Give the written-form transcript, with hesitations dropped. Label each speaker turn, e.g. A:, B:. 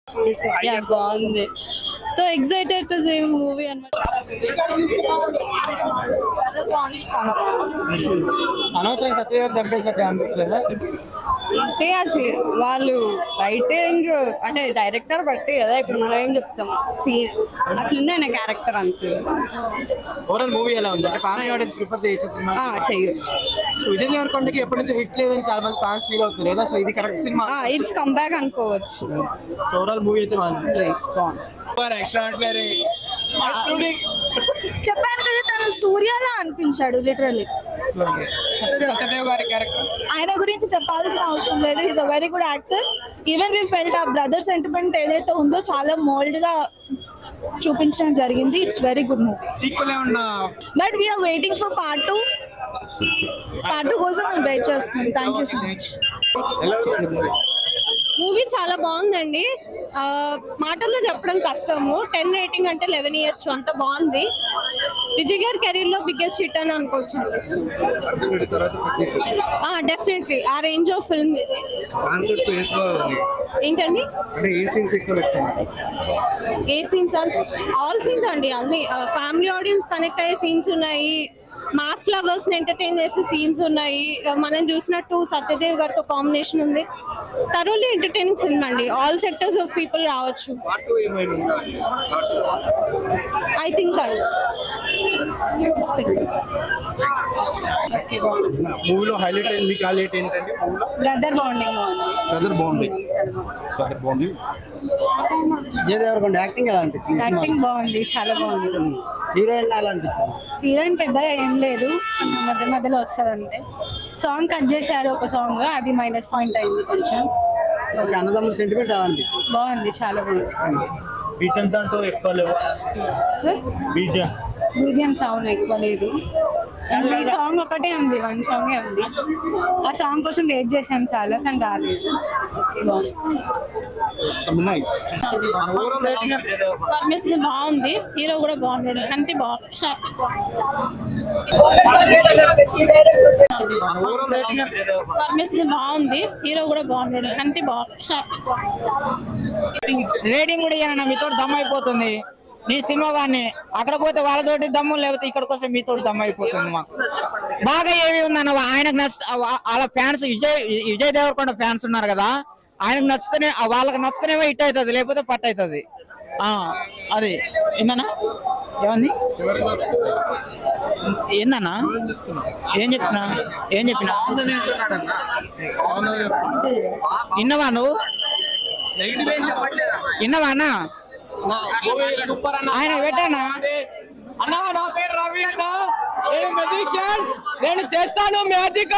A: Yeah, బాగుంది. So excited to see movie and
B: అనవసరంగా సత్య చంపేసినట్టు అనిపించలేదా?
A: అంటే వాళ్ళు రైటింగ్ అంటే డైరెక్టర్ బట్టి కదా ఇప్పుడు మనం ఏం చెప్తాం సీన్ అట్లుంది ఆయన క్యారెక్టర్ అంతే.
B: ఓవరాల్ మూవీ ఎలా ఉంది? అంటే ఫ్యామిలీ ఆడియన్స్ ప్రిఫర్ చేయొచ్చు సినిమా?
A: చెయ్యొచ్చు.
B: సో విజయ్ దేవరకొండకి ఎప్పటి నుంచి హిట్ లేదని చాలా మంది ఫ్యాన్స్ ఫీల్ అవుతున్నారు కదా, సో ఇది correct cinema?
A: It's come back అనుకోవచ్చు.
B: సో ఓవరాల్ మూవీ అయితే బాగుంది.
C: చెప్పాను కదా తను సూర్యలా అనిపించాడు లిటరల్లీ.
B: సత్యదేవ్ గారి క్యారెక్టర్
C: ఆయన గురించి చెప్పాల్సిన అవసరం లేదు. Is a very good actor. Even we felt ఆ బ్రదర్ సెంటిమెంట్ ఏదైతే ఉందో చాలా మోల్డ్ గా చూపించడం జరిగింది. It's very good movie.
B: Sequel ఏమన్నా?
C: But we are waiting for part 2. Part 2 కోసం మేము వెయిట్ చేస్తున్నాం. Thank you so much.
A: Movie చాలా బాగుందండి. మాటల్లో చెప్పడం కష్టము. 10 రేటింగ్ అంటే 11 ఇయచ్చు. అంత బాగుంది. విజయ్ గారి కెరీర్ లో బిగ్గెస్ట్ హిట్ అని అనుకోవచ్చు. డెఫినెట్లీ ఆ రేంజ్ ఆఫ్ ఫిల్మ్ ఇది. ఏంటండి ఏ సీన్స్ అంటే ఆల్ సీన్స్ అండి. అన్ని ఫ్యామిలీ ఆడియన్స్ కనెక్ట్ అయ్యే సీన్స్ ఉన్నాయి. మాస్ లవర్స్ ని ఎంటర్టైన్ చేసే సీన్స్ ఉన్నాయి. మనం చూసినట్టు సత్యదేవ్ గారితో కాంబినేషన్ ఉంది. థరోలీ ఎంటర్టైనింగ్ ఫిల్మ్ అండి. ఆల్ సెక్టర్స్ ఆఫ్ పీపుల్ రావచ్చు. ఐ థింక్
D: మూవీలో హైలైట్ అయింది. మీకు హైలైట్ ఏంటంటే
A: brother bonding
D: Vijay Deverakonda acting ఎలా అనిపించింది?
A: యాక్టింగ్ బాగుంది, చాలా బాగుంది.
D: హీరోయిన్ ఎలా అనిపించింది?
A: హీరోయిన్ పెద్దగా ఏం లేదు, మధ్య మధ్యలో వస్తుంది అంతే. సాంగ్ కట్ చేశారు ఒక సాంగ్, అది మైనస్ పాయింట్ అయింది కొంచెం.
D: అన్నదమ్ముల సెంటిమెంట్ ఎలా అనిపించింది?
A: బాగుంది, చాలా బాగుంది.
B: బీజన్స్ అంటూ ఎక్కువ లేవు.
A: బీజిఎం సాంగ్ ఎక్కువ లేదు. ఈ సాంగ్ ఒకటే ఉంది, 1 సాంగే ఉంది. ఆ సాంగ్ కోసం వెయిట్ చేశాను చాలా, కానీ రాలేదు. పర్మిషన్ బాగుంది, హీరో కూడా బాగున్నాడు, అంతే బాగుంది. పర్మిషన్ బాగుంది, హీరో కూడా బాగున్నాడు, అంతే బాగుంది.
E: రేటింగ్ కూడా ఇయ్యనన్నా, మీతో దమ్ అయిపోతుంది. నీ సినిమా వాడిని అక్కడ పోతే వాళ్ళతోటి దమ్ము, లేకపోతే ఇక్కడికి వస్తే మీతో దమ్ అయిపోతుంది. మాకు బాగా ఏమి ఉందన్న, ఆయనకు వాళ్ళ ఫ్యాన్స్ విజయ్ దేవరకొండ ఫ్యాన్స్ ఉన్నారు కదా, ఆయనకు నచ్చితేనే, వాళ్ళకి నచ్చితేనేమో హిట్ అవుతుంది, లేకపోతే పట్టు అవుతుంది. అది ఏందన్నా, ఏమంది ఏందన్నా, ఏం చెప్పినా విన్నవా నువ్వు? విన్నవా అన్న? ఆయన పెట్టానా అన్నా? నా పేరు రవి అన్న, నేను మ్యూజిషియన్, నేను చేస్తాను మ్యాజిక్.